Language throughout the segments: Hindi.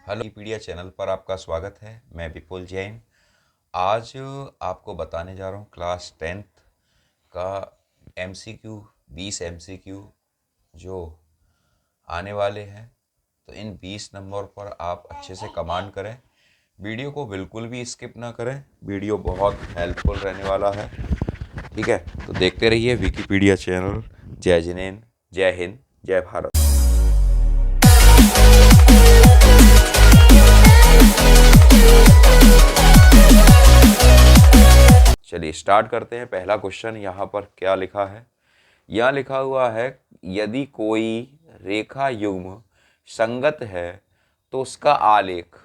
हेलो विकिपीडिया चैनल पर आपका स्वागत है। मैं विपुल जैन। आज आपको बताने जा रहा हूँ क्लास 10th का MCQ 20 MCQ जो आने वाले हैं। तो इन 20 नंबर पर आप अच्छे से कमांड करें। वीडियो को बिल्कुल भी स्किप ना करें, वीडियो बहुत हेल्पफुल रहने वाला है। ठीक है, तो देखते रहिए विकिपीडिया चैनल। जय जिनेन, जय हिंद, जय भारत। चलिए स्टार्ट करते हैं। पहला क्वेश्चन यहाँ पर क्या लिखा है? यहाँ लिखा हुआ है, यदि कोई रेखा युग्म संगत है तो उसका आलेख।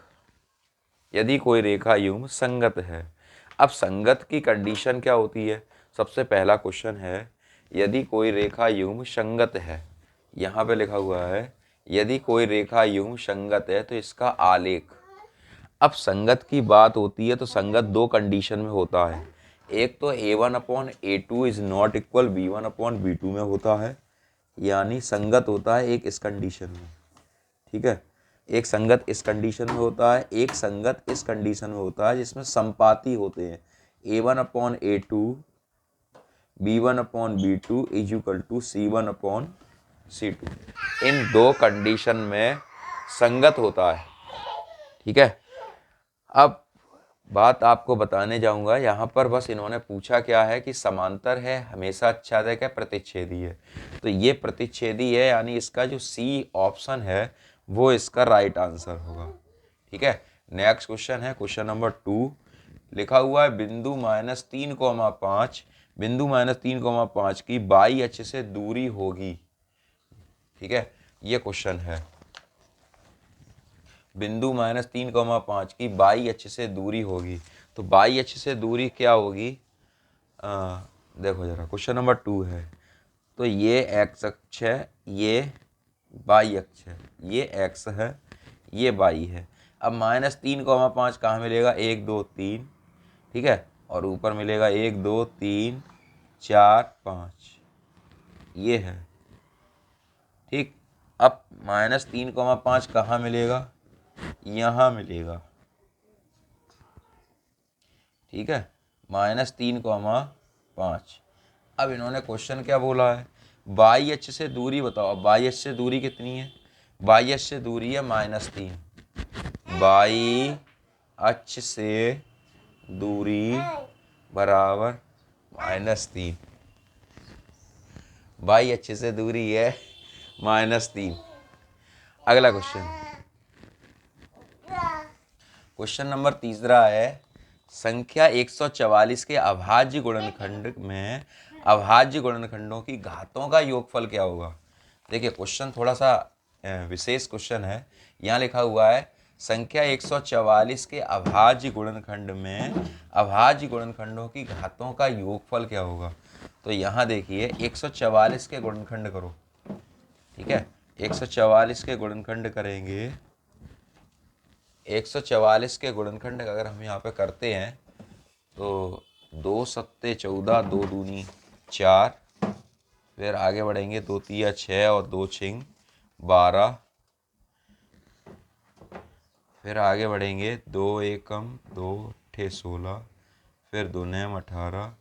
यदि कोई रेखा युग्म संगत है। अब संगत की कंडीशन क्या होती है? सबसे पहला क्वेश्चन है, यदि कोई रेखा युग्म संगत है। यहाँ पे लिखा हुआ है, यदि कोई रेखा युग्म संगत है तो इसका आलेख। अब संगत की बात होती है तो संगत दो कंडीशन में होता है। एक तो A1/A2 is not equal B1/B2 में होता है, यानी संगत होता है एक इस कंडीशन में। ठीक है, एक संगत इस कंडीशन में होता है, एक संगत इस कंडीशन में होता है जिसमें संपाती होते हैं। A1/A2 B1/B2 is equal to C1/C2। इन दो कंडीशन में संगत होता है। ठीक है, अब बात आपको बताने जाऊंगा। यहाँ पर बस इन्होंने पूछा क्या है कि समांतर है, हमेशा आच्छादक है, प्रतिच्छेदी है। तो ये प्रतिच्छेदी है, यानी इसका जो सी ऑप्शन है वो इसका राइट आंसर होगा। ठीक है, नेक्स्ट क्वेश्चन है क्वेश्चन नंबर 2। लिखा हुआ है, बिंदु -3,5 बिंदु -3,5 की बाई अक्ष से दूरी होगी। ठीक है, ये क्वेश्चन है। बिंदु -3,5 की बाई अक्ष से दूरी होगी। तो बाई अक्ष से दूरी क्या होगी? देखो जरा, क्वेश्चन नंबर 2 है। तो ये एक्स अक्ष है, ये बाई अक्ष है, ये एक्स है, ये बाई है। अब -3,5 कहाँ मिलेगा? 1 2 3। ठीक है, और ऊपर मिलेगा 1 2 3 4 5, ये है। ठीक, अब -3,5 कहाँ मिलेगा? यहाँ मिलेगा। ठीक है, -3,5। अब इन्होंने क्वेश्चन क्या बोला है? बाई अक्ष से दूरी बताओ। अब बाई अक्ष से दूरी कितनी है? बाई अक्ष से दूरी है -3। बाई अक्ष से दूरी बराबर -3। बाई अक्ष से दूरी है -3। अगला क्वेश्चन, क्वेश्चन नंबर 3 है, संख्या 144 के अभाज्य गुणनखंड में अभाज्य गुणनखंडों की घातों का योगफल क्या होगा? देखिए, क्वेश्चन थोड़ा सा विशेष क्वेश्चन है। यहाँ लिखा हुआ है, संख्या 144 के अभाज्य गुणनखंड में अभाज्य गुणनखंडों की घातों का योगफल क्या होगा? तो यहाँ देखिए, 144 के गुणनखंड करो। ठीक है, 144 के गुणनखंड करेंगे। 144 के गुणनखंड अगर हम यहाँ पे करते हैं तो 2 सत्ते 14, 2 दूनी 4, फिर आगे बढ़ेंगे 2 तिया 6 और 2 छिंग 12, फिर आगे बढ़ेंगे 2 एकम 2 ठे 16, फिर 2 नैम 18,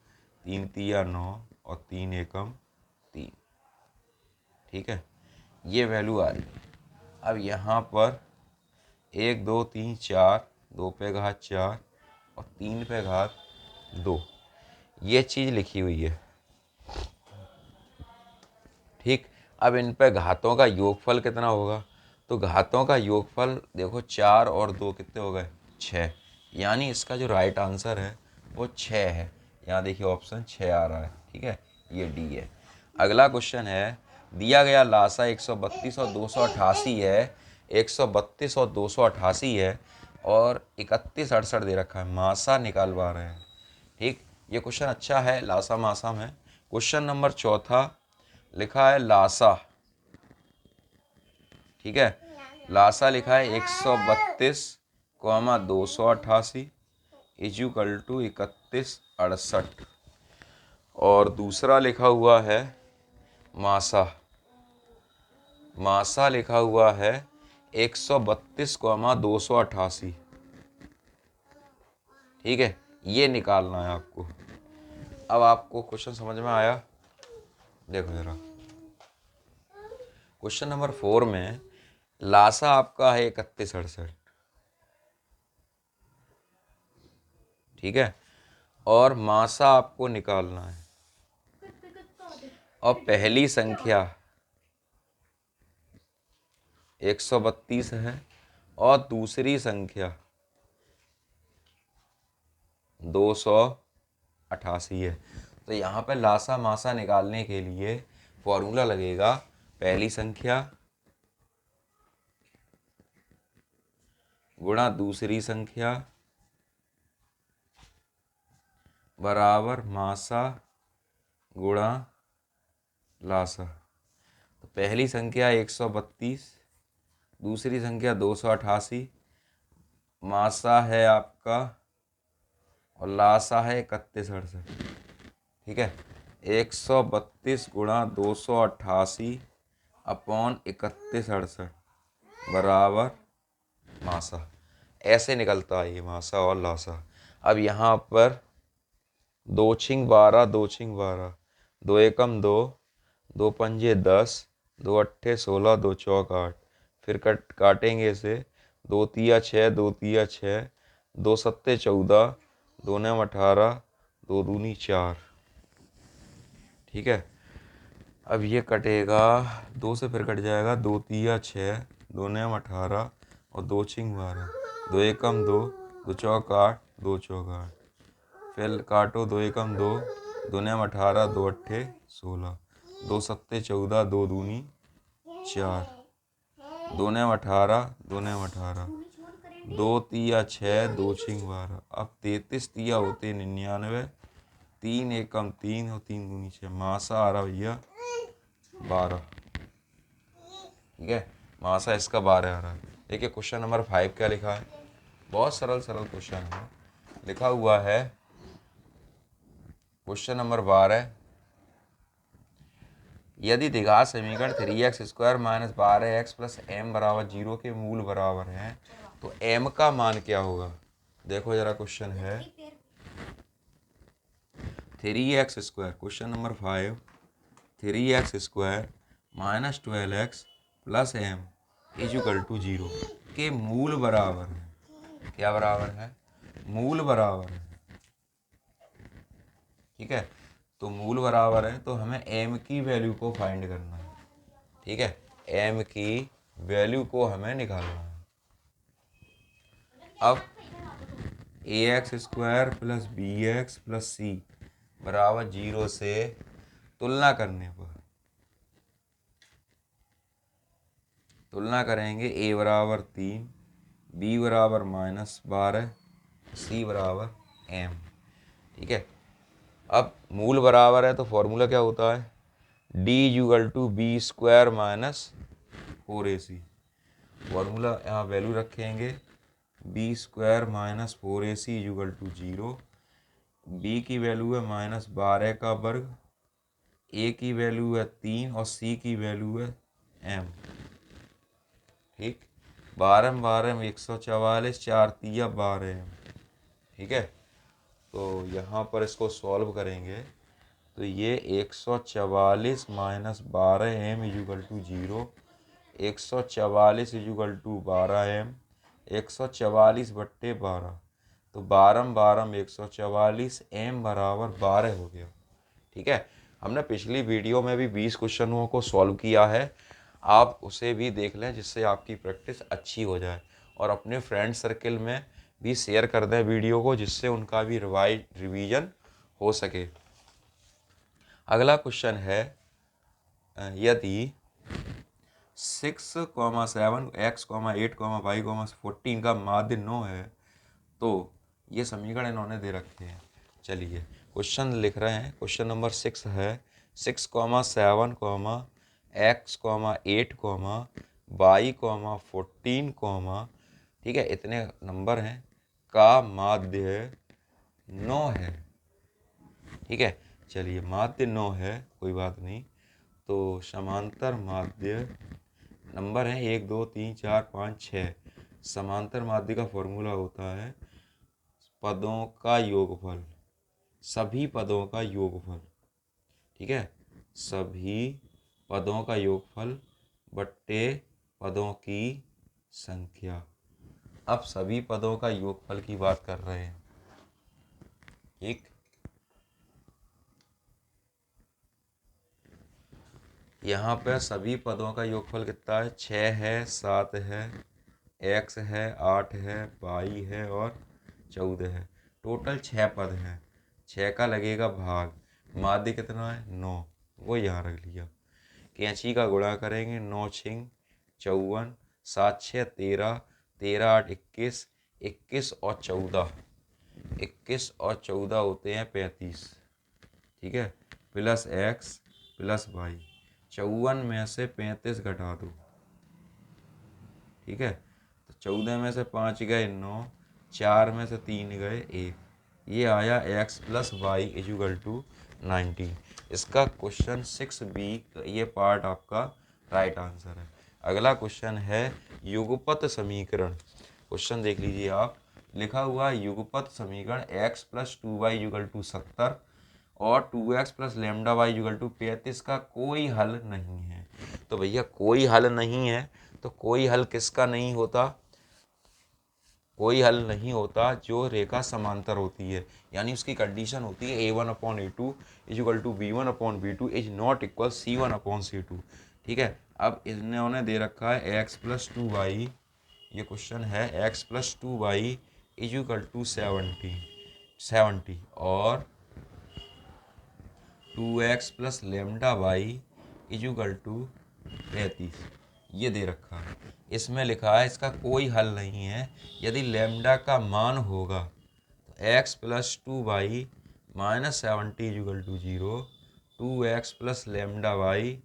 3 तिया 9 और 3 एकम 3। ठीक है, ये वैल्यू आ रही है। अब यहाँ पर 1 2 3 4, 2 पे घात 4 और 3 पे घात 2, ये चीज़ लिखी हुई है। ठीक, अब इन पे घातों का योगफल कितना होगा? तो घातों का योगफल देखो, 4 और 2 कितने हो गए? 6। यानी इसका जो राइट आंसर है वो 6 है। यहाँ देखिए ऑप्शन 6 आ रहा है। ठीक है, ये डी है। अगला क्वेश्चन है, दिया गया लासा 132 और 288 है, 132 और 288 है और 31 68 दे रखा है। मासा निकालवा रहे हैं। ठीक, ये क्वेश्चन अच्छा है, लासा मासा में। क्वेश्चन नंबर 4 लिखा है लासा। ठीक है, लासा लिखा है 132 288 इक्वल टू 31 68, और दूसरा लिखा हुआ है मासा। मासा लिखा हुआ है 132,288। ठीक है, ये निकालना है आपको। अब आपको क्वेश्चन समझ में आया? देखो जरा, क्वेश्चन नंबर 4 में लासा आपका है 3168। ठीक है, और मासा आपको निकालना है। और पहली संख्या 132 है और दूसरी संख्या 288 है। तो यहाँ पे लासा मासा निकालने के लिए फॉर्मूला लगेगा, पहली संख्या गुणा दूसरी संख्या बराबर मासा गुणा लासा। तो पहली संख्या 132, दूसरी संख्या 288, मासा है आपका और लासा है 3168। ठीक है, 132 गुणा 288 अपॉन 3168 बराबर मासा। ऐसे निकलता है ये मासा और लासा। अब यहाँ पर 2 छिंग 12, 2 छिंग 12, 2 एकम 2, 2 पंजे 10, 2 अट्ठे 16, 2 चौक 8। फिर काटेंगे इसे, 2 तिया 6, 2 तिया 6, 2 सत्ते 14, 2 नम 18, 2 दूनी 4। ठीक है, अब ये कटेगा 2 से, फिर कट जाएगा 2 तिया 6, 2 नम 18 और 2 छिंग 12, 2 एकम 2, 2 चौक 8, 2 चौक 8। फिर काटो, 2 एकम 2, 2 नम 18, 2 अट्ठे 16, 2 सत्ते 14, 2 दूनी 4, 2 नम 18, 2 नम 18, 2 तिया 6, 2 छिंग 12। अब 33 तिया होते 99, 3 एकम 3 और 3 दूनी 6। मासा आ रहा भैया 12। ठीक है, मासा इसका 12 आ रहा है। देखिए क्वेश्चन नंबर 5 क्या लिखा है, बहुत सरल सरल क्वेश्चन है। लिखा हुआ है क्वेश्चन नंबर 12, यदि द्विघात समीकरण 3x² - 12x + m बराबर 0 के मूल बराबर हैं तो m का मान क्या होगा। देखो जरा, क्वेश्चन है 3x², question number 5, 3x² - 12x + m = 0 के मूल बराबर है। क्या बराबर है? मूल बराबर है। ठीक है, तो मूल बराबर है तो हमें m की वैल्यू को फाइंड करना है। ठीक है, m की वैल्यू को हमें निकालना है। अब ax² + bx + c बराबर 0 से तुलना करने पर, तुलना करेंगे, a बराबर 3, b बराबर -12, c बराबर m। ठीक है, अब मूल बराबर है तो फॉर्मूला क्या होता है, d = b² - 4ac। फॉर्मूला यहाँ वैल्यू रखेंगे, b² - 4ac = 0। b की वैल्यू है -12 का वर्ग, a की वैल्यू है 3 और c की वैल्यू है m। ठीक, 12 में 12 में 144, 4 तिया 12 m। ठीक है, तो यहाँ पर इसको सॉल्व करेंगे तो ये 144 - 12m = 0, 144 = 12m, 144/12, तो 12 में 12 में 144, m बराबर 12 हो गया। ठीक है, हमने पिछली वीडियो में भी 20 क्वेश्चनों को सॉल्व किया है, आप उसे भी देख लें जिससे आपकी प्रैक्टिस अच्छी हो जाए, और अपने फ्रेंड सर्किल में भी शेयर कर दें वीडियो को, जिससे उनका भी रिवीजन हो सके। अगला क्वेश्चन है, यदि 6, 7, x, 8, y, 14 का माध्य 9 है तो ये समीकरण इन्होंने दे रखे हैं। चलिए क्वेश्चन लिख रहे हैं। क्वेश्चन नंबर 6 है 6, 7, x, 8, y, 14, ठीक है, इतने नंबर हैं का माध्य 9 है। ठीक है, चलिए माध्य 9 है, कोई बात नहीं, तो समांतर माध्य नंबर है 1 2 3 4 5 6। समांतर माध्य का फॉर्मूला होता है पदों का योगफल, सभी पदों का योगफल, ठीक है, सभी पदों का योगफल बट्टे पदों की संख्या। अब सभी पदों का योगफल की बात कर रहे हैं, ठीक। यहाँ पे सभी पदों का योगफल कितना है? 6 है, 7 है, x है, 8 है, y है और 14 है। टोटल 6 पद हैं। 6 का लगेगा भाग, माध्य कितना है? 9, वो यहाँ रख लिया। कैंची का गुणा करेंगे, 9 छिंग 54, 7 6 13, 13 8 21, 21 और 14, 21 और 14 होते हैं 35, ठीक है, प्लस x प्लस y। 54 में से 35 घटा दो, ठीक है, तो 14 में से 5 गए 9, 4 में से 3 गए 1, ये आया x plus y equal to 19। इसका क्वेश्चन 6B ये पार्ट आपका राइट आंसर है। अगला क्वेश्चन है युगपत समीकरण। क्वेश्चन देख लीजिए आप, लिखा हुआ युगपत समीकरण x plus 2y is equal to 70 और 2x plus lambda y equal to 35 का कोई हल नहीं है। तो भैया कोई हल नहीं है, तो कोई हल किसका नहीं होता? कोई हल नहीं होता जो रेखा समांतर होती है, यानी उसकी कंडीशन होती है a1/a2 equal to b1/b2 is not equal c1/c2, ठीक है। अब इन्होंने दे रखा है x प्लस 2y, ये क्वेश्चन है x plus 2y is equal to 70 और 2x plus lambda y equal to 35, ये दे रखा है। इसमें लिखा है इसका कोई हल नहीं है। यदि लेमडा का मान होगा तो x plus 2y minus 70 equal to 0, 2x plus lambda y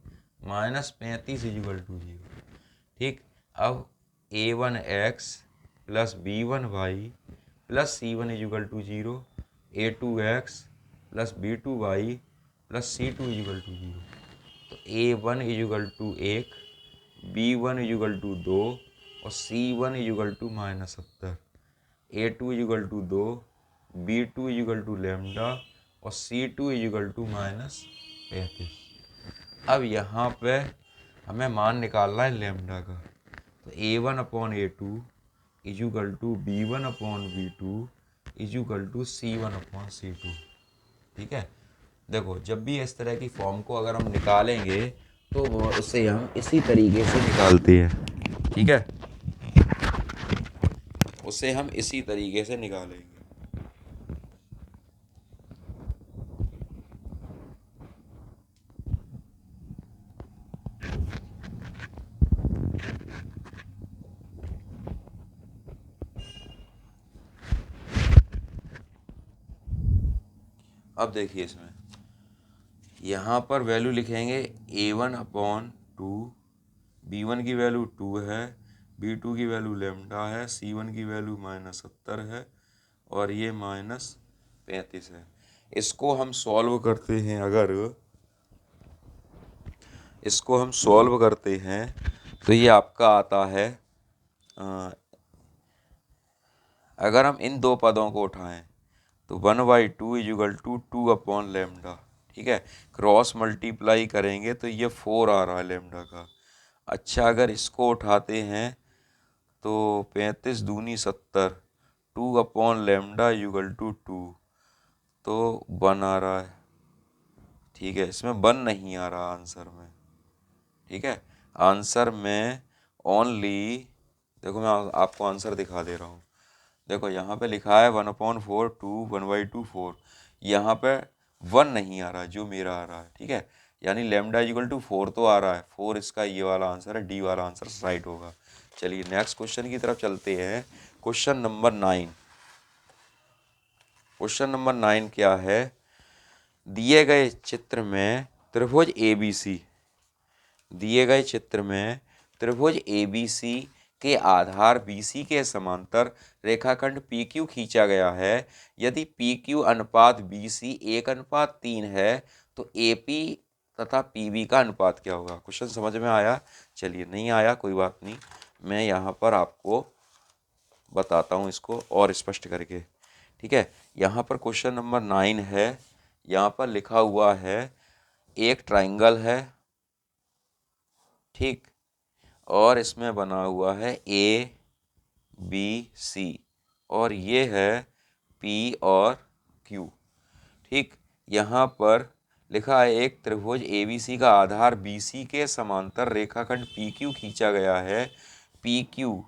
minus 35 equal to 0, ठीक। अब a1x plus b1y plus c1 equal to 0, a2x plus b2y plus c2 equal to 0। तो a1 is equal to 1, b1 is equal to 2 और c1 equal to -70, a2 equal to 2, b2 equal to lambda और c2 इजुगल टू -35। अब यहाँ पे हमें मान निकालना है लेमडा का, तो a1/a2 equal to b1/b2 is equal to c1/c2, ठीक है। देखो जब भी इस तरह की फॉर्म को अगर हम निकालेंगे तो वो उसे हम इसी तरीके से निकालते हैं, ठीक है, उसे हम इसी तरीके से निकालेंगे। अब देखिए इसमें यहाँ पर वैल्यू लिखेंगे a1/2, b1 की वैल्यू 2 है, b2 की वैल्यू लेमडा है, c1 की वैल्यू -70 है और ये -35 है। इसको हम सॉल्व करते हैं, इसको हम सॉल्व करते हैं तो ये आपका आता है, अगर हम इन दो पदों को उठाएं तो 1/2 इजुगल टू 2/लेमडा, ठीक है, क्रॉस मल्टीप्लाई करेंगे तो ये 4 आ रहा है लेमडा का। अच्छा अगर इसको उठाते हैं तो 35 दूनी 70, 2/लेमडा इजुगल टू 2, तो 1 आ रहा है, ठीक है। इसमें 1 नहीं आ रहा आंसर में, ठीक है। आंसर में ओनली, देखो मैं आपको आंसर दिखा दे रहा हूँ, देखो यहाँ पे लिखा है 1/4 2 1/2 4, यहाँ पे 1 नहीं आ रहा है जो मेरा आ रहा है, ठीक है, यानी लेमडा इक्वल टू 4 तो आ रहा है, 4 इसका ये वाला आंसर है, डी वाला आंसर राइट होगा। चलिए नेक्स्ट क्वेश्चन की तरफ चलते हैं। Question number 9। क्वेश्चन नंबर 9 क्या है? दिए गए चित्र में त्रिभुज ABC, दिए गए चित्र में त्रिभुज ABC के आधार BC के समांतर रेखाखंड PQ खींचा गया है। यदि PQ अनुपात BC 1/3 है तो AP तथा पीवी का अनुपात क्या होगा। क्वेश्चन समझ में आया? चलिए, नहीं आया कोई बात नहीं, मैं यहाँ पर आपको बताता हूँ इसको और स्पष्ट करके। ठीक है, यहाँ पर क्वेश्चन नंबर 9 है। यहाँ पर लिखा हुआ है एक ट्राइंगल है, ठीक, और इसमें बना हुआ है ए बी सी, और ये है पी और क्यू। ठीक, यहाँ पर लिखा है एक त्रिभुज ABC का आधार BC के समांतर रेखाखंड PQ खींचा गया है। PQ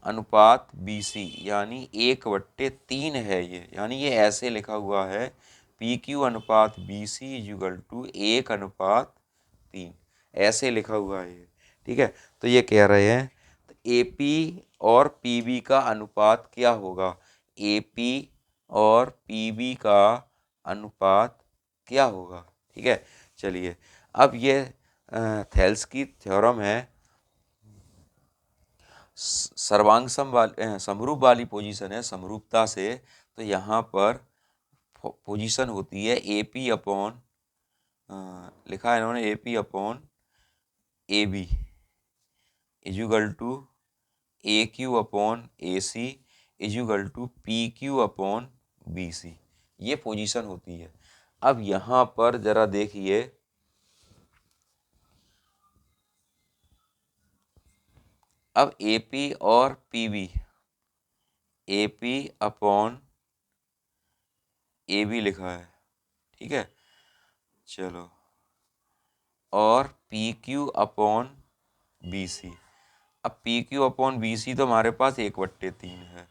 अनुपात BC यानी 1/3 है ये, यानी ये ऐसे लिखा हुआ है PQ अनुपात BC इक्वल टू 1/3, ऐसे लिखा हुआ है ये। ठीक है, तो ये कह रहे हैं तो AP और PB का अनुपात क्या होगा। AP और PB का अनुपात क्या होगा। ठीक है, चलिए, अब ये थेल्स की थ्योरम है, सर्वांग समरूप वाली पोजीशन है, समरूपता से। तो यहाँ पर पोजीशन होती है AP अपॉन, लिखा है इन्होंने AP upon AB equal to AQ upon AC equal to PQ upon BC, ये पोजीशन होती है। अब यहाँ पर जरा देखिए, अब AP और PB, AP अपॉन AB लिखा है, ठीक है, चलो, और PQ अपॉन BC। अब PQ अपॉन BC तो हमारे पास 1/3 है।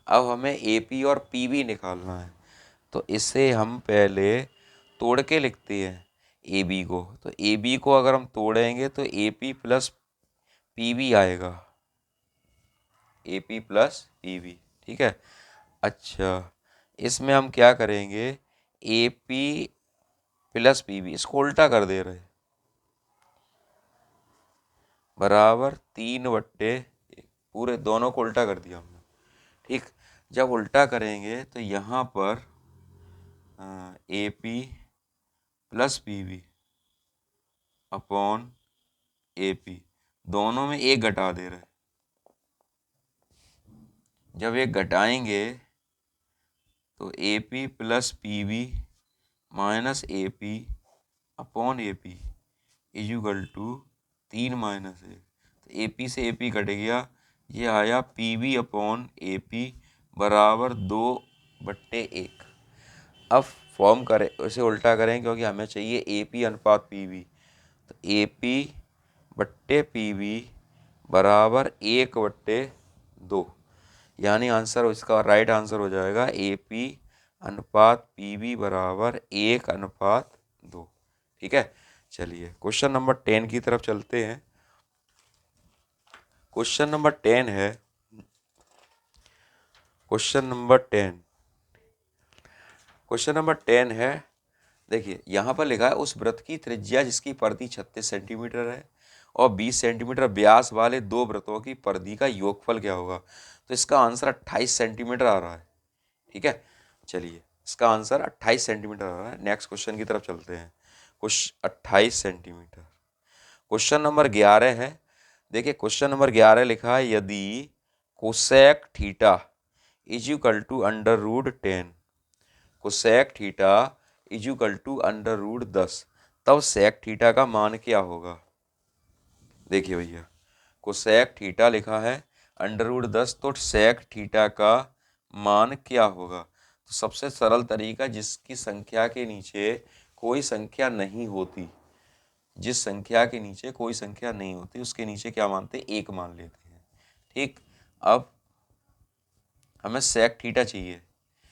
अब हमें AP और PB निकालना है, तो इसे हम पहले तोड़ के लिखते हैं AB को। तो AB को अगर हम तोड़ेंगे तो AP प्लस PB आएगा, AP प्लस PB। ठीक है, अच्छा, इसमें हम क्या करेंगे, AP प्लस PB, इसको उल्टा कर दे रहे, बराबर 3/, पूरे दोनों को उल्टा कर दिया हमने। ठीक, जब उल्टा करेंगे तो यहाँ पर AP plus PB upon AP, दोनों में एक घटा दे रहे, जब एक घटाएंगे तो AP plus PB minus AP upon AP equal to 3 minus 1, तो AP से AP कट गया, ये आया PB अपॉन AP बराबर 2/1। अब फॉर्म करें, उसे उल्टा करें क्योंकि हमें चाहिए AP अनुपात PB, तो AP बट्टे PB बराबर 1/2, यानी आंसर, इसका राइट आंसर हो जाएगा AP अनुपात PB बराबर 1/2। ठीक है, चलिए क्वेश्चन नंबर 10 की तरफ चलते हैं। क्वेश्चन नंबर 10 है, क्वेश्चन नंबर 10, क्वेश्चन नंबर 10 है, देखिए यहाँ पर लिखा है उस वृत्त की त्रिज्या जिसकी परिधि 36 सेंटीमीटर है और 20 सेंटीमीटर व्यास वाले दो वृत्तों की परिधि का योगफल क्या होगा। तो इसका आंसर 28 सेंटीमीटर आ रहा है। ठीक है, चलिए, इसका आंसर 28 सेंटीमीटर आ रहा है। नेक्स्ट क्वेश्चन की तरफ चलते हैं। कुछ 28 सेंटीमीटर। क्वेश्चन नंबर 11 है, देखिए क्वेश्चन नंबर 11 लिखा है यदि cosec theta is equal to √10, cosec theta is equal to √10, तब सेक थीटा का मान क्या होगा। देखिए भैया, कोसेक थीटा लिखा है √10, तो सेक थीटा का मान क्या होगा। तो सबसे सरल तरीका, जिसकी संख्या के नीचे कोई संख्या नहीं होती, जिस संख्या के नीचे कोई संख्या नहीं होती उसके नीचे क्या मानते हैं, 1 मान लेते हैं। ठीक, अब हमें सेक थीटा चाहिए,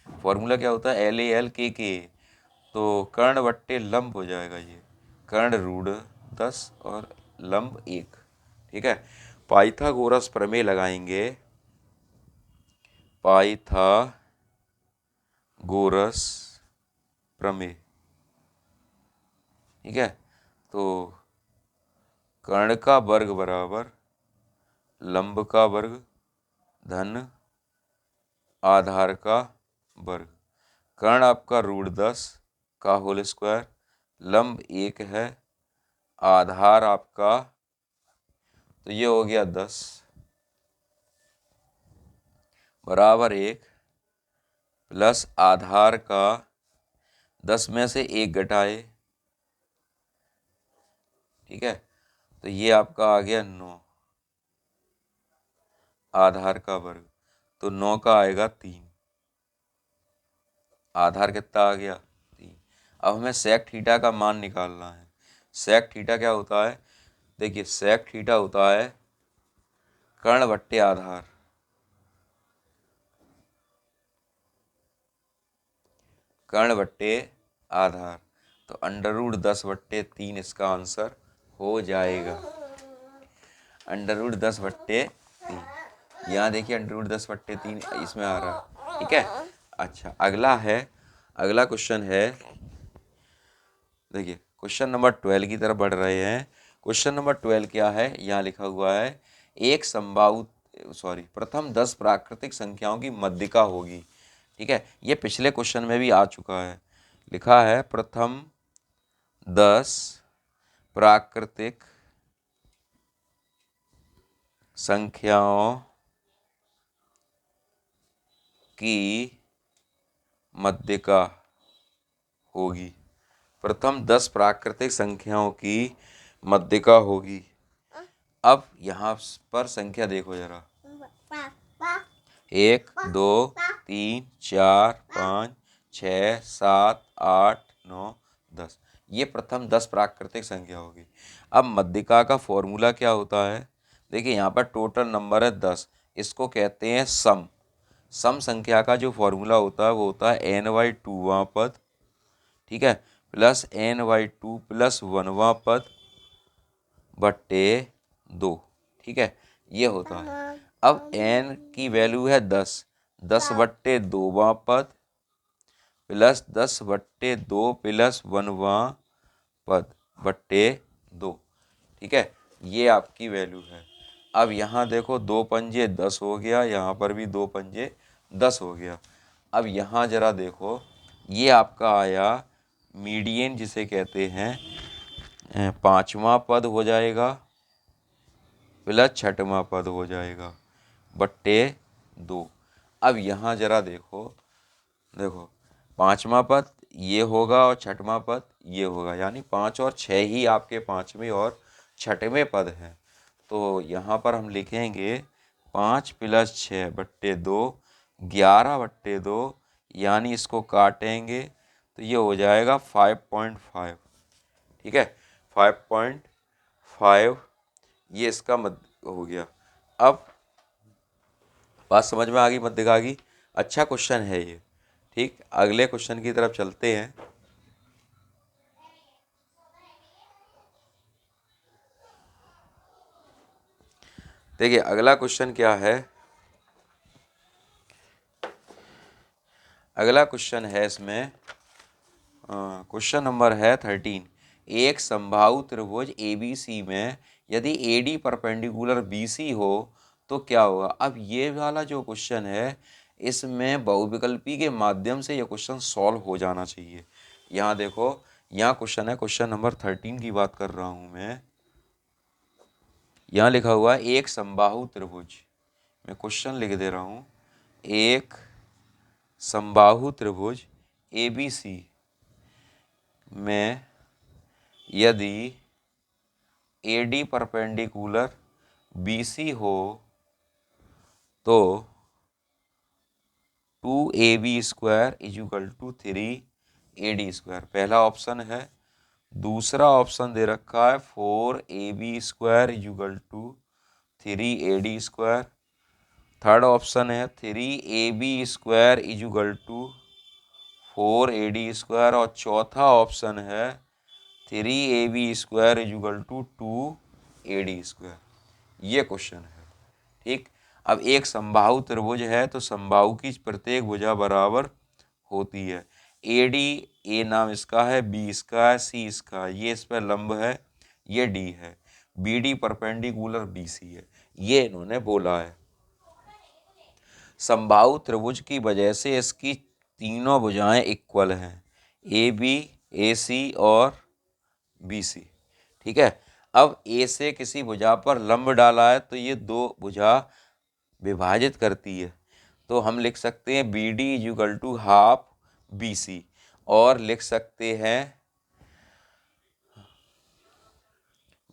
फॉर्मूला क्या होता है, LALKK, तो कर्ण बट्टे लंब हो जाएगा, ये कर्ण √10 और लंब 1। ठीक है, पाइथागोरस प्रमेय लगाएंगे, पाइथागोरस प्रमेय। ठीक है, तो कर्ण का वर्ग बराबर लंब का वर्ग धन आधार का वर्ग, कर्ण आपका √10 का होल स्क्वायर लंब 1 है, आधार आपका, तो ये हो गया 10 बराबर 1 प्लस आधार का 10 में से 1 घटाए, ठीक है, तो ये आपका आ गया 9 आधार का वर्ग, तो 9 का आएगा 3, आधार कितना आ गया 3। अब हमें सेक थीटा का मान निकालना है। सेक थीटा क्या होता है, देखिए सेक थीटा होता है कर्ण बट्टे आधार, कर्ण बट्टे आधार, तो √10/3 इसका आंसर हो जाएगा। √10/3, यहाँ देखिए √10/3 इसमें आ रहा है, ठीक है। अच्छा अगला क्वेश्चन है, देखिए क्वेश्चन नंबर 12 की तरफ बढ़ रहे हैं। क्वेश्चन नंबर 12 क्या है, यहाँ लिखा हुआ है एक प्रथम 10 प्राकृतिक संख्याओं की मध्यिका होगी, ठीक है। ये पिछले क्वेश्चन में भी आ चुका है, लिखा है प्रथम 10 प्राकृतिक संख्याओं की मध्यिका होगी, प्रथम 10 प्राकृतिक संख्याओं की मध्यिका होगी। अब यहाँ पर संख्या देखो जरा, 1 2 3 4 5 6 7 8 9 10, ये प्रथम 10 प्राकृतिक संख्या होगी। अब मध्यिका का फॉर्मूला क्या होता है, देखिए यहाँ पर टोटल नंबर है 10, इसको कहते हैं सम। सम संख्या का जो फॉर्मूला होता है वो होता है n/2वां पद, ठीक है, प्लस n/2 प्लस 1वां पद बट्टे 2, ठीक है, ये होता है। अब n की वैल्यू है 10, 10/2वां पद प्लस 10/2 प्लस 1वां पद बट्टे 2, ठीक है, ये आपकी वैल्यू है। अब यहाँ देखो 2 पंजे 10 हो गया, यहाँ पर भी 2 पंजे 10 हो गया। अब यहाँ जरा देखो, ये आपका आया मीडियन जिसे कहते हैं, 5वां पद हो जाएगा प्लस 6वां पद हो जाएगा बट्टे 2। अब यहाँ जरा देखो 5वां पद ये होगा और 6वां पद ये होगा, यानी 5 और 6 ही आपके 5वें और 6वें पद हैं। तो यहाँ पर हम लिखेंगे 5 प्लस 6 बट्टे 2 11/2, यानी इसको काटेंगे तो ये हो जाएगा 5.5, ठीक है, 5.5, ये इसका मध्य हो गया। अब बात समझ में आ गई मध्यिका की, अच्छा क्वेश्चन है ये, ठीक। अगले क्वेश्चन की तरफ चलते हैं। देखिए अगला क्वेश्चन क्या है, अगला क्वेश्चन है इसमें क्वेश्चन नंबर है 13। एक समबाहु त्रिभुज ABC में यदि AD परपेंडिकुलर BC हो तो क्या होगा। अब ये वाला जो क्वेश्चन है इसमें बहुविकल्पी के माध्यम से यह क्वेश्चन सॉल्व हो जाना चाहिए। यहाँ देखो, यहाँ क्वेश्चन है, क्वेश्चन नंबर 13 की बात कर रहा हूँ मैं। यहाँ लिखा हुआ है एक समबाहु त्रिभुज, मैं क्वेश्चन लिख दे रहा हूँ, एक समबाहु त्रिभुज ABC में यदि AD परपेंडिकुलर BC हो तो 2AB² = 3AD², पहला ऑप्शन है। दूसरा ऑप्शन दे रखा है 4AB² = 3AD²। थर्ड ऑप्शन है 3AB² = 4AD², और चौथा ऑप्शन है 3AB² = 2AD²। ये क्वेश्चन है, ठीक। अब एक समबाहु त्रिभुज है तो समबाहु की प्रत्येक भुजा बराबर होती है। AD, ए नाम इसका है, B इसका है, C इसका, ये इस पर लंब है, ये D है, BD परपेंडिकुलर BC है, ये इन्होंने बोला है। समबाहु त्रिभुज की वजह से इसकी तीनों भुजाएं इक्वल हैं, AB, AC और बी सी। ठीक है, अब ए से किसी भुजा पर लंब डाला है तो ये दो भुजा विभाजित करती है, तो हम लिख सकते हैं B D is equal to half B C, और लिख सकते हैं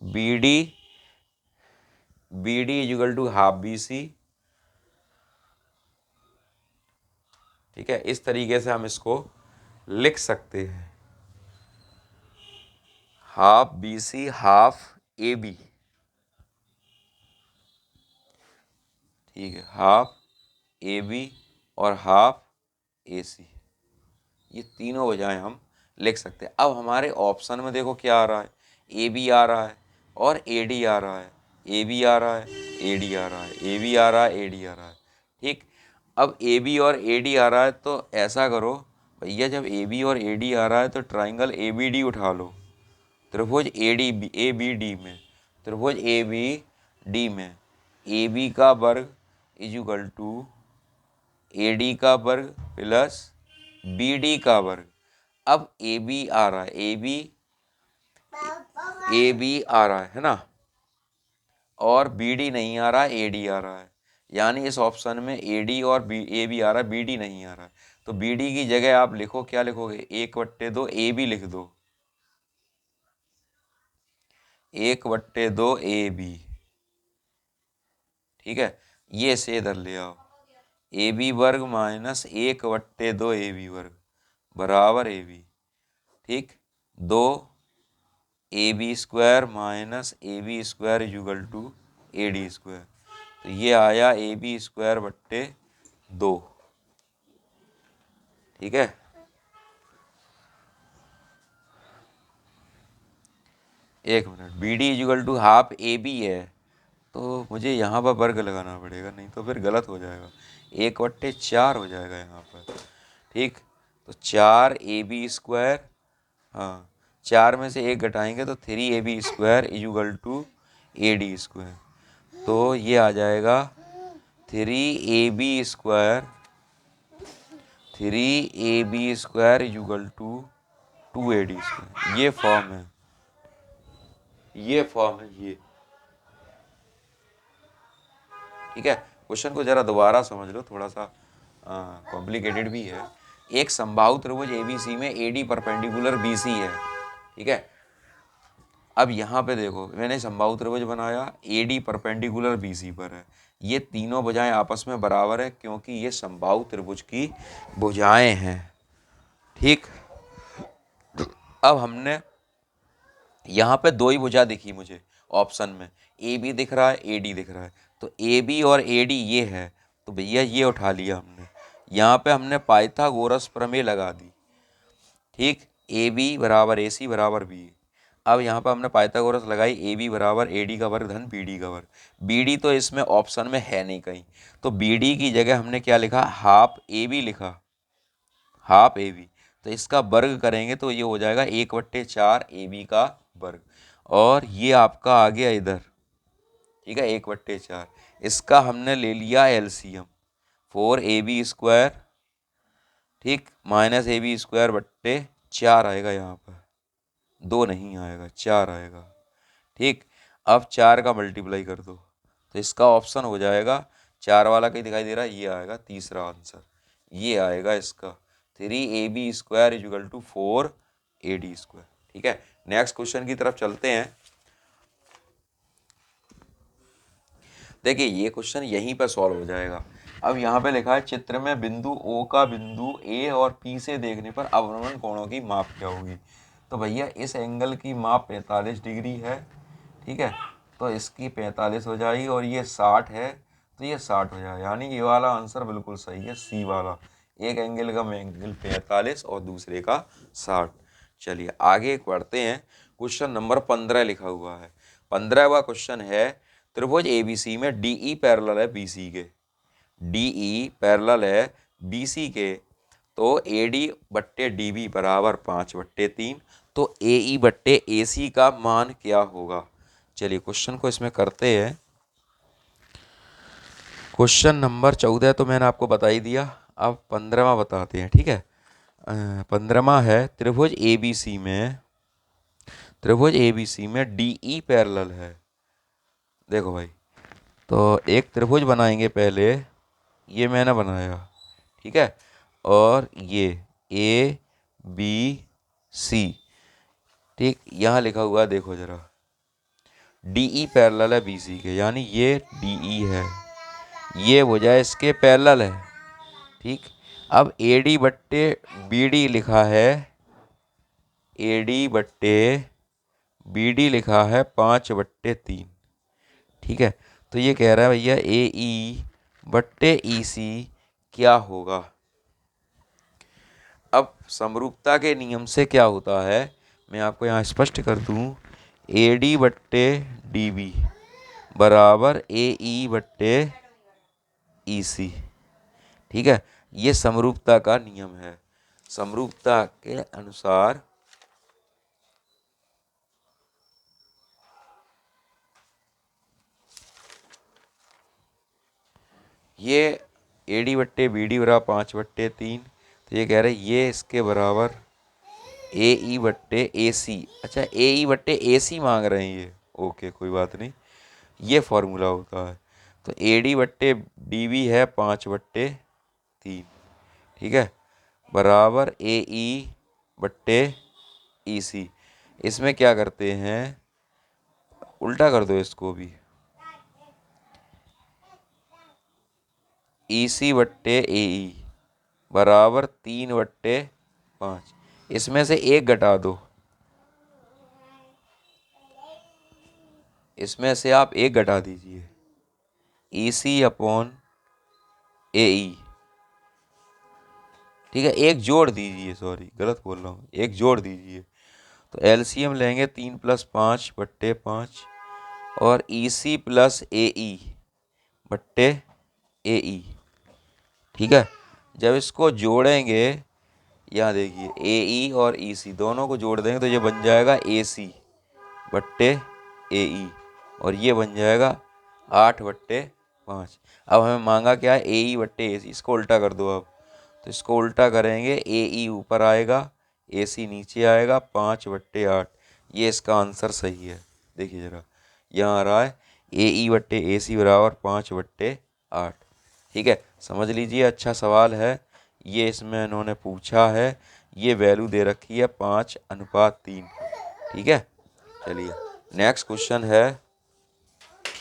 B D is equal to half B C. ठीक है, इस तरीके से हम इसको लिख सकते हैं, half B C half A B. ठीक है, हाफ ए बी और हाफ ए सी, ये तीनों वजहें हम लिख सकते हैं। अब हमारे ऑप्शन में देखो क्या आ रहा है, ए बी आ रहा है और ए डी आ रहा है, ए बी आ रहा है, ए डी आ रहा है, ए बी आ रहा है, ए डी आ रहा है। ठीक, अब ए बी और ए डी आ रहा है तो ऐसा करो भैया, जब ए बी और ए डी आ रहा है तो ट्राइंगल ए बी डी उठा लो, त्रिभुज ए बी डी में, त्रिभुज ए बी डी में ए बी का वर्ग is equal to A D का वर्ग प्लस बी डी का वर्ग। अब ए बी आ रहा है, ए बी आ रहा है ना, और बी डी नहीं आ रहा, ए डी आ रहा है, यानी इस ऑप्शन में ए डी और ए बी आ रहा है, बी डी नहीं आ रहा है। तो बी डी की जगह आप लिखो, क्या लिखोगे, 1/2 ए बी लिख दो, 1/2 ए बी। ठीक है, ये इसे इधर ले आओ, ए बी वर्ग माइनस 1/2 ए बी वर्ग बराबर ए बी। ठीक, 2 A B square minus A B square is equal to A D square, तो ये आया ए बी स्क्वायर बट्टे 2। ठीक है, एक minute, B D is equal to half A B है, तो मुझे यहाँ पर वर्ग लगाना पड़ेगा, नहीं तो फिर गलत हो जाएगा, 1/4 हो जाएगा यहाँ पर। ठीक, तो 4 ए बी स्क्वायर, हाँ 4 में से 1 घटाएंगे तो 3 A B square is equal to A D square, तो ये आ जाएगा 3 A B square is equal to 2 A D square. ये फॉर्म है, ये फॉर्म है ये। ठीक है, क्वेश्चन को जरा दोबारा समझ लो, थोड़ा सा कॉम्प्लिकेटेड भी है। एक समबाहु त्रिभुज एबीसी में एडी परपेंडिकुलर बीसी है। ठीक है, अब यहाँ पे देखो मैंने समबाहु त्रिभुज बनाया, एडी परपेंडिकुलर बीसी पर है, ये तीनों भुजाएं आपस में बराबर है क्योंकि ये समबाहु त्रिभुज की भुजाएं हैं। ठीक, अब हमने यहाँ पे दो ही भुजा दिखी मुझे ऑप्शन में, ए बी दिख रहा है, ए डी दिख रहा है, तो ए बी और ए डी ये है, तो भैया ये उठा लिया हमने। यहाँ पे हमने पाइथागोरस प्रमेय लगा दी। ठीक, ए बी बराबर ए सी बराबर बी। अब यहाँ पे हमने पाइथागोरस लगाई, ए बी बराबर ए डी का वर्ग धन बी डी का वर्ग। बी डी तो इसमें ऑप्शन में है नहीं कहीं, तो बी डी की जगह हमने क्या लिखा, हाफ ए बी लिखा, हाफ ए बी, तो इसका वर्ग करेंगे तो ये हो जाएगा 1/4 ए बी का वर्ग, और ये आपका आ गया इधर। ठीक है, 1/4, इसका हमने ले लिया एलसीएम, 4 ए बी स्क्वायर, ठीक, माइनस ए बी स्क्वायर बट्टे 4 आएगा, यहाँ पर 2 नहीं आएगा, 4 आएगा। ठीक, अब 4 का मल्टीप्लाई कर दो तो इसका ऑप्शन हो जाएगा, 4 वाला कहीं दिखाई दे रहा है, ये आएगा तीसरा आंसर, ये आएगा इसका 3 A B square is equal to 4 A D square. ठीक है, नेक्स्ट क्वेश्चन की तरफ चलते हैं। देखिए ये क्वेश्चन यहीं पर सॉल्व हो जाएगा। अब यहाँ पे लिखा है, चित्र में बिंदु ओ का बिंदु ए और पी से देखने पर अवनमन कोणों की माप क्या होगी। तो भैया इस एंगल की माप 45 डिग्री है। ठीक है, तो इसकी 45 हो जाएगी, और ये 60 है तो ये 60 हो जाएगा, यानी ये वाला आंसर बिल्कुल सही है, सी वाला। एक एंगल का एंगल 45 और दूसरे का 60। चलिए आगे बढ़ते हैं, क्वेश्चन नंबर 15 लिखा हुआ है। 15वां क्वेश्चन है, त्रिभुज एबीसी में डीई पैरेलल है बीसी के, डीई पैरेलल है बीसी के, तो एडी बट्टे डीबी बराबर 5/3, तो एई बट्टे एसी का मान क्या होगा। चलिए क्वेश्चन को इसमें करते हैं। क्वेश्चन नंबर 14 तो मैंने आपको बता ही दिया, अब 15वां बताते हैं। ठीक है, 15वां है, त्रिभुज एबीसी में, त्रिभुज ABC में DE पैरेलल है। देखो भाई, तो एक त्रिभुज बनाएंगे पहले, ये मैंने बनाया, ठीक है, और ये ABC, ठीक, यहाँ लिखा हुआ देखो जरा, DE पैरेलल है BC के, यानी ये DE है, ये भुजा इसके पैरेलल है, ठीक। अब AD बट्टे BD लिखा है, AD बट्टे BD लिखा है 5/3, ठीक है। तो ये कह रहा है भैया AE बट्टे EC क्या होगा। अब समरूपता के नियम से क्या होता है, मैं आपको यहाँ स्पष्ट कर दूँ, AD बट्टे DB बराबर AE बट्टे EC, ठीक है। ये समरूपता का नियम है। समरूपता के अनुसार ये AD बट्टे BD बराबर 5/3, तो ये कह रहे ये इसके बराबर AE बट्टे AC, अच्छा AE बट्टे AC मांग रहे हैं ये, ओके कोई बात नहीं, ये फॉर्मूला होता है। तो AD बट्टे DB है 5/3, ठीक है, बराबर AE बट्टे EC। इसमें क्या करते हैं, उल्टा कर दो इसको भी, EC बट्टे AE बराबर 3/5, इसमें से एक घटा दो, इसमें से आप एक घटा दीजिए, EC अपॉन AE, ठीक है, एक जोड़ दीजिए, सॉरी गलत बोल रहा हूँ, एक जोड़ दीजिए, तो LCM लेंगे 3+5/5 और EC प्लस AE बट्टे AE, ठीक है। जब इसको जोड़ेंगे, यहाँ देखिए AE और EC दोनों को जोड़ देंगे तो ये बन जाएगा AC बट्टे AE, और ये बन जाएगा 8/5। अब हमें मांगा क्या है, AE बट्टे AC, इसको उल्टा कर दो अब, तो इसको उल्टा करेंगे, AE ऊपर आएगा AC नीचे आएगा, 5/8, ये इसका आंसर सही है। देखिए जरा, यहाँ आ रहा है AE बट्टे AC बराबर 5/8, ठीक है, समझ लीजिए, अच्छा सवाल है ये, इसमें इन्होंने पूछा है, ये वैल्यू दे रखी है 5:3, ठीक है। चलिए नेक्स्ट क्वेश्चन है,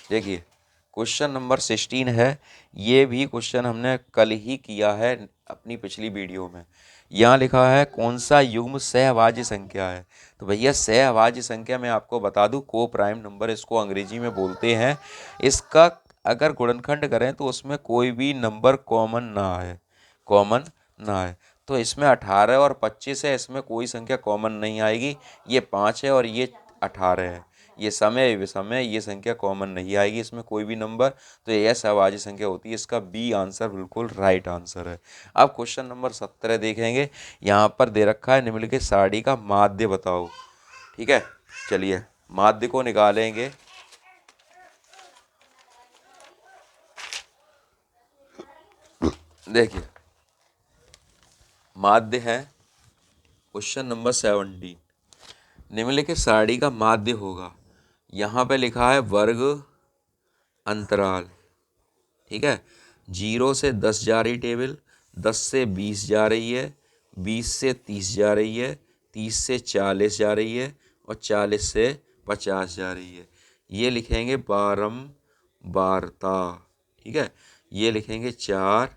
देखिए क्वेश्चन नंबर 16 है, ये भी क्वेश्चन हमने कल ही किया है अपनी पिछली वीडियो में। यहाँ लिखा है कौन सा युग्म सहभाज्य संख्या है। तो भैया सहभाज्य संख्या मैं आपको बता दूं, को प्राइम नंबर इसको अंग्रेजी में बोलते हैं। इसका अगर गुणनखंड करें तो उसमें कोई भी नंबर कॉमन ना आए, कॉमन ना आए। तो इसमें 18 और 25 है, इसमें कोई संख्या कॉमन नहीं आएगी, ये 5 है और ये 18 है, ये समय विषम है, ये संख्या कॉमन नहीं आएगी इसमें कोई भी नंबर, तो यह सहभाज्य संख्या होती है। इसका बी आंसर बिल्कुल राइट आंसर है। अब क्वेश्चन नंबर 17 देखेंगे, यहाँ पर दे रखा है निम्नलिखित सारणी का माध्य बताओ, ठीक है। चलिए माध्य को निकालेंगे, देखिए माध्य है क्वेश्चन नंबर 17, निम्नलिखित सारणी का माध्य होगा, यहाँ पे लिखा है वर्ग अंतराल, ठीक है, 0 से 10 जा रही टेबल, 10 से 20 जा रही है, 20 से 30 जा रही है, 30 से 40 जा रही है और 40 से 50 जा रही है। ये लिखेंगे बारंबारता, ठीक है, ये लिखेंगे 4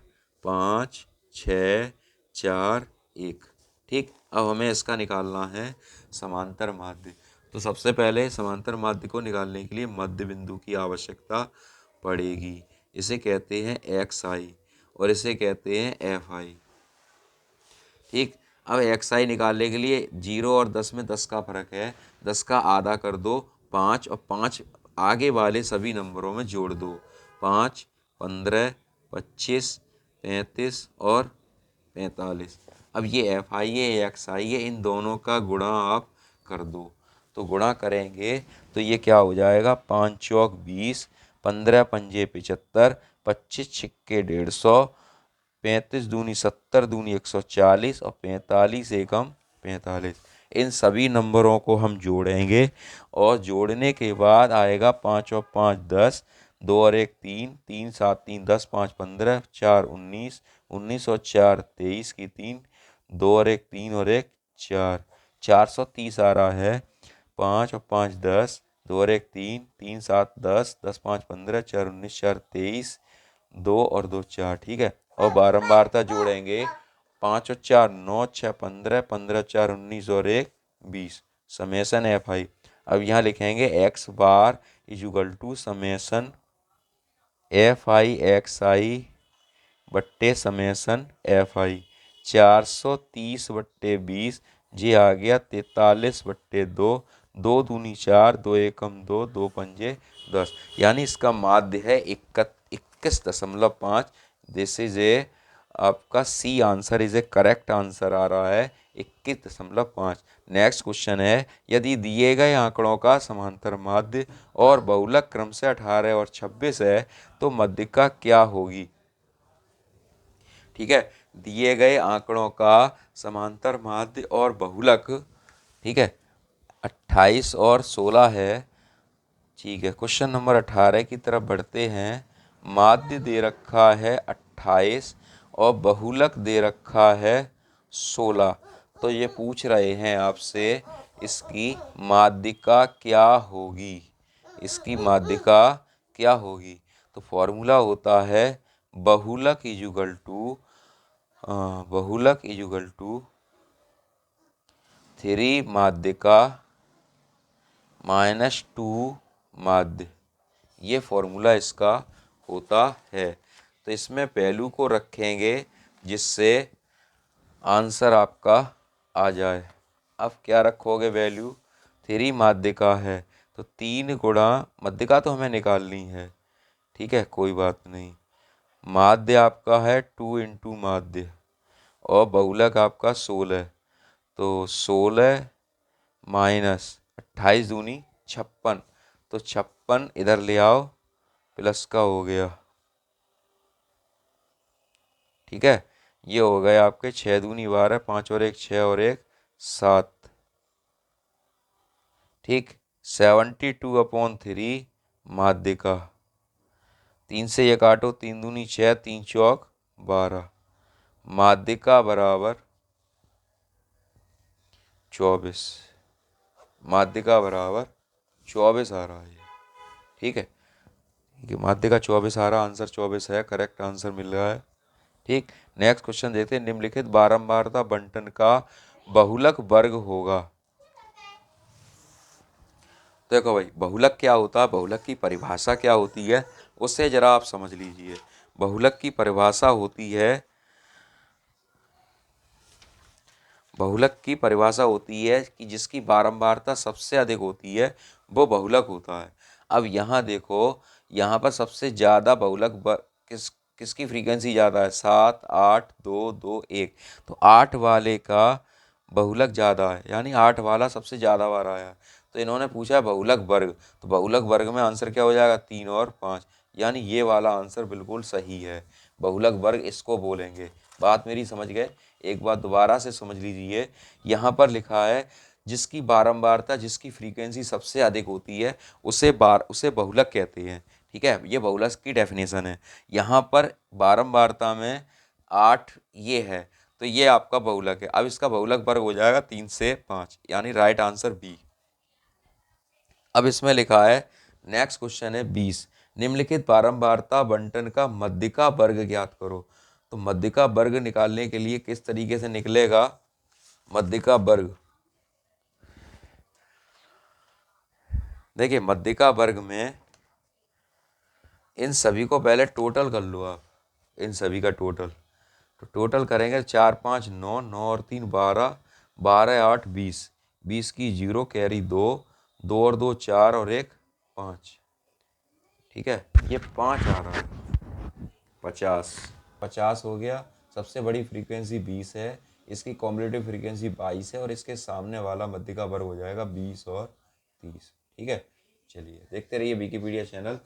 5 6 4 1, ठीक। अब हमें इसका निकालना है समांतर माध्य। तो सबसे पहले समांतर माध्य को निकालने के लिए मध्य बिंदु की आवश्यकता पड़ेगी, इसे कहते हैं XI और इसे कहते हैं FI, ठीक। अब XI निकालने के लिए 0 और 10 में 10 का फर्क है, 10 का आधा कर दो 5 और 5 आगे वाले सभी नंबरों में जोड़ दो, 5 15 25 35 और 45। अब ये FI है XI है, इन दोनों का गुणा आप कर दो, तो गुणा करेंगे तो ये क्या हो जाएगा, 5 चौक 20, 15 पंजे 75, 25 छिक्के 150, 35 दूनी 70 दूनी 140 और 45 एकम 45, इन सभी नंबरों को हम जोड़ेंगे और जोड़ने के बाद आएगा 5 और 5 10, 2 और 1 3, 3 7 3 10, 5 15, 4 19, 19 और 4 23 की 3, 2 और 1 3 और 1 4, 430 आ रहा है। 5 और 5 10, 2 और 1 3, 3 7 10, 10 5 15, 4 19, 4 23, 2 और 2 4, ठीक है। और बारंबारता जोड़ेंगे, 5 और 4 9, 6 15, 15 4 19 और 1 20, समेसन एफ आई। अब यहाँ लिखेंगे X bar is equal to summation F I X I बट्टे समेसन एफ आई। 430/20 जी आ गया 43/2, 2 दूनी 4, 2 एकम 2, 2 पंजे 10, यानी इसका माध्य है 21.5। दिस इज ए आपका C answer is A correct answer आ रहा है 21.5। नेक्स्ट क्वेश्चन है, यदि दिए गए आंकड़ों का समांतर माध्य और बहुलक क्रम से 18 और 26 है तो मध्यिका क्या होगी। ठीक है, दिए गए आंकड़ों का समांतर माध्य और बहुलक, ठीक है, 28 और 16 है। ठीक है, क्वेश्चन नंबर 18 की तरफ बढ़ते हैं। माध्य दे रखा है 28 और बहुलक दे रखा है 16। तो ये पूछ रहे हैं आपसे इसकी माध्यिका क्या होगी, इसकी माध्यिका क्या होगी। तो फॉर्मूला होता है बहुलक इजुगल टू बहुलक इजुगल टू 3 माध्यिका -2 माध्य, ये फॉर्मूला इसका होता है। तो इसमें वैल्यू को रखेंगे जिससे आंसर आपका आ जाए। अब क्या रखोगे वैल्यू, 3 माध्यिका है तो 3 गुणा मध्यिका तो हमें निकालनी है, ठीक है, कोई बात नहीं। माध्य आपका है 2 इंटू माध्य और बहुलक आपका 16, तो 16 माइनस 28 दूनी 56, तो 56 इधर ले आओ प्लस का हो गया, ठीक है। ये हो गए आपके 6 दूनी 12, 5 और 1 6 और 1 7, ठीक। 72/3 माध्यिका, 3 से ये काटो, 3 दूनी 6, 3 चौक 12, माध्यिका बराबर 24, माध्यिका बराबर 24 आ रहा है, ठीक है। ठीक है, माध्यिका 24 आ रहा, आंसर 24 है, करेक्ट आंसर मिल रहा है, ठीक। नेक्स्ट क्वेश्चन देखते हैं, निम्नलिखित बारंबारता बंटन का बहुलक वर्ग होगा। देखो भाई, बहुलक क्या होता है, बहुलक की परिभाषा क्या होती है, उससे जरा आप समझ लीजिए। बहुलक की परिभाषा होती है, बहुलक की परिभाषा होती है कि जिसकी बारंबारता सबसे अधिक होती है वो बहुलक होता है। अब यहाँ देखो, यहाँ पर सबसे ज़्यादा बहुलक किसकी फ्रीक्वेंसी ज़्यादा है, 7 8 2 2 1, तो 8 वाले का बहुलक ज़्यादा है, यानी 8 वाला सबसे ज़्यादा बार आया है। तो इन्होंने पूछा बहुलक वर्ग, तो बहुलक वर्ग में आंसर क्या हो जाएगा, 3 और 5, यानी ये वाला आंसर बिल्कुल सही है। बहुलक वर्ग इसको बोलेंगे। बात मेरी समझ गए, एक बात दोबारा से समझ लीजिए। यहाँ पर लिखा है जिसकी बारंबारता, जिसकी फ्रीक्वेंसी सबसे अधिक होती है उसे बहुलक कहते हैं, ठीक है। ये बहुलक की डेफिनेशन है। यहाँ पर बारंबारता में 8 ये है, तो ये आपका बहुलक है। अब इसका बहुलक वर्ग हो जाएगा 3 से 5, यानी राइट आंसर बी। अब इसमें लिखा है, नेक्स्ट क्वेश्चन है 20, निम्नलिखित बारंबारता बंटन का मध्यिका वर्ग ज्ञात करो। तो मध्यिका वर्ग निकालने के लिए किस तरीके से निकलेगा मध्यिका वर्ग, देखिए मध्यिका वर्ग में इन सभी को पहले टोटल कर लो आप, इन सभी का टोटल, तो टोटल करेंगे 4 5 9, 9 और 3 12, 12 8 20, 20 की 0 कैरी 2, 2 और 2 4 और 1 5, ठीक है। ये 5 आ रहा है, 50, 50 हो गया। सबसे बड़ी फ्रीक्वेंसी 20 है, इसकी कॉम्बिनेटिव फ्रीक्वेंसी 22 है और इसके सामने वाला मध्य का वर्ग हो जाएगा 20 और 30, ठीक है। चलिए देखते रहिए विकिपीडिया चैनल।